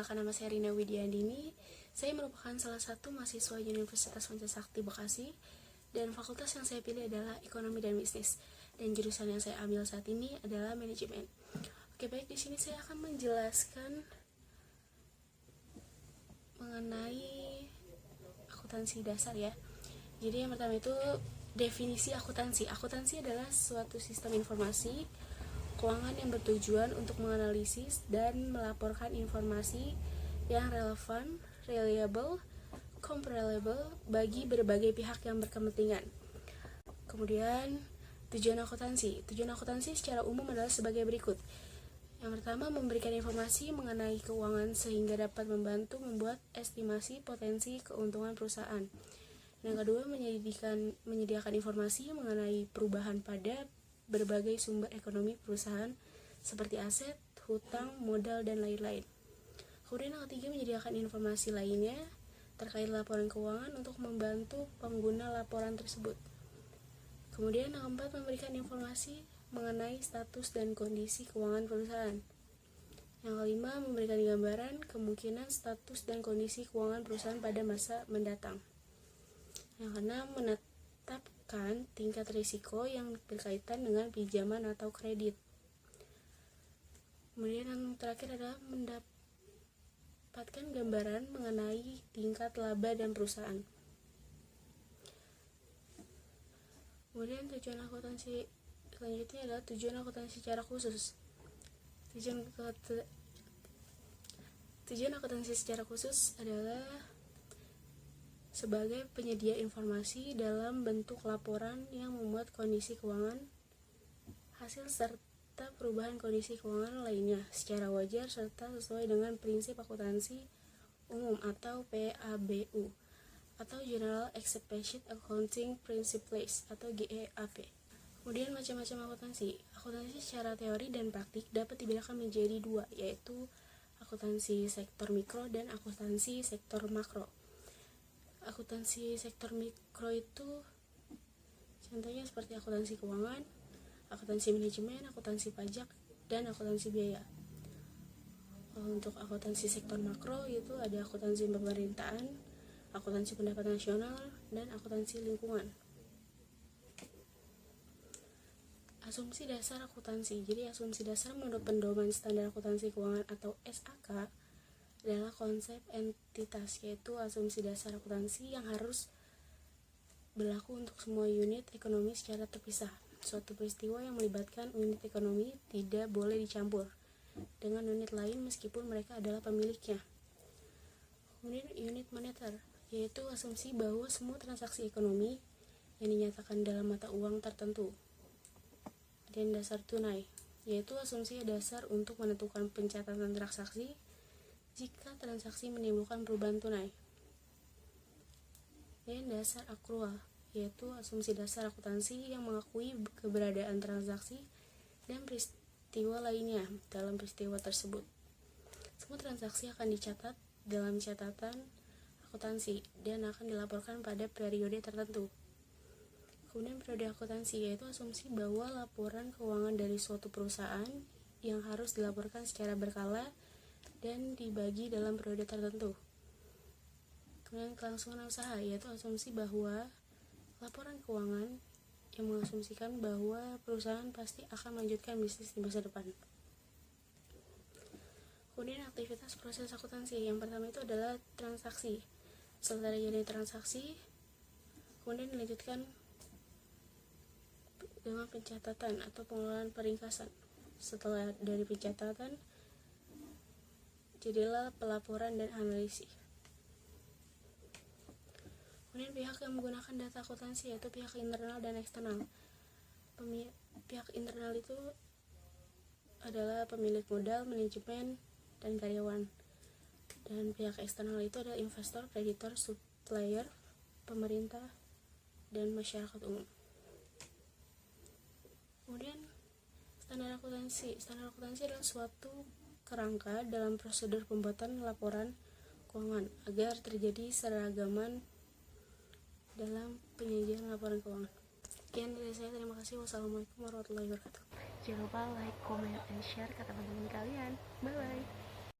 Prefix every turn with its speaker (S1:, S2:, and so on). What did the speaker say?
S1: Perkenalkan, nama saya Rina Widiandini. Saya merupakan salah satu mahasiswa Universitas Pancasakti Bekasi, dan fakultas yang saya pilih adalah Ekonomi dan Bisnis. Dan jurusan yang saya ambil saat ini adalah Manajemen. Oke, baik, di sini saya akan menjelaskan mengenai akuntansi dasar ya. Jadi yang pertama itu definisi akuntansi. Akuntansi adalah suatu sistem informasi keuangan yang bertujuan untuk menganalisis dan melaporkan informasi yang relevan, reliable, comparable bagi berbagai pihak yang berkepentingan. Kemudian, tujuan akuntansi. Tujuan akuntansi secara umum adalah sebagai berikut. Yang pertama, memberikan informasi mengenai keuangan sehingga dapat membantu membuat estimasi potensi keuntungan perusahaan. Yang kedua, menyediakan informasi mengenai perubahan pada berbagai sumber ekonomi perusahaan seperti aset, hutang, modal, dan lain-lain. Kemudian yang ketiga, menyediakan informasi lainnya terkait laporan keuangan untuk membantu pengguna laporan tersebut. Kemudian yang keempat, memberikan informasi mengenai status dan kondisi keuangan perusahaan. Yang kelima, memberikan gambaran kemungkinan status dan kondisi keuangan perusahaan pada masa mendatang. Yang keenam, menetapkan tingkat risiko yang berkaitan dengan pinjaman atau kredit. Kemudian yang terakhir adalah mendapatkan gambaran mengenai tingkat laba dan perusahaan. Kemudian tujuan akuntansi selanjutnya adalah tujuan akuntansi secara khusus. Tujuan akuntansi secara khusus adalah sebagai penyedia informasi dalam bentuk laporan yang memuat kondisi keuangan, hasil serta perubahan kondisi keuangan lainnya secara wajar serta sesuai dengan prinsip akuntansi umum atau PABU atau General Accepted Accounting Principles atau GAAP. Kemudian macam-macam akuntansi. Akuntansi secara teori dan praktik dapat dibedakan menjadi dua, yaitu akuntansi sektor mikro dan akuntansi sektor makro. Akuntansi sektor mikro itu contohnya seperti akuntansi keuangan, akuntansi manajemen, akuntansi pajak, dan akuntansi biaya. Untuk akuntansi sektor makro itu ada akuntansi pemerintahan, akuntansi pendapatan nasional, dan akuntansi lingkungan. Asumsi dasar akuntansi. Jadi asumsi dasar menurut Pedoman Standar Akuntansi Keuangan atau SAK adalah konsep entitas, yaitu asumsi dasar akuntansi yang harus berlaku untuk semua unit ekonomi secara terpisah. Suatu peristiwa yang melibatkan unit ekonomi tidak boleh dicampur dengan unit lain meskipun mereka adalah pemiliknya. Kemudian unit moneter, yaitu asumsi bahwa semua transaksi ekonomi yang dinyatakan dalam mata uang tertentu. Dan dasar tunai, yaitu asumsi dasar untuk menentukan pencatatan transaksi jika transaksi menimbulkan perubahan tunai. Dan dasar akrual, yaitu asumsi dasar akuntansi yang mengakui keberadaan transaksi dan peristiwa lainnya dalam peristiwa tersebut. Semua transaksi akan dicatat dalam catatan akuntansi dan akan dilaporkan pada periode tertentu. Kemudian periode akuntansi, yaitu asumsi bahwa laporan keuangan dari suatu perusahaan yang harus dilaporkan secara berkala dan dibagi dalam periode tertentu. Kemudian kelangsungan usaha, yaitu asumsi bahwa laporan keuangan yang mengasumsikan bahwa perusahaan pasti akan melanjutkan bisnis di masa depan. Kemudian aktivitas proses akuntansi. Yang pertama itu adalah transaksi. Setelah terjadi transaksi, kemudian dilanjutkan dengan pencatatan atau pengelolaan peringkasan. Setelah dari pencatatan, jadilah pelaporan dan analisis. Kemudian pihak yang menggunakan data akuntansi yaitu pihak internal dan eksternal. Pihak internal itu adalah pemilik modal, manajemen, dan karyawan. Dan pihak eksternal itu adalah investor, kreditor, supplier, pemerintah, dan masyarakat umum. Kemudian standar akuntansi. Standar akuntansi adalah suatu kerangka dalam prosedur pembuatan laporan keuangan agar terjadi seragaman dalam penyajian laporan keuangan. Sekian dari saya, terima kasih. Wassalamualaikum warahmatullahi wabarakatuh. Jangan lupa like, comment, and share ke teman-teman kalian. Bye bye.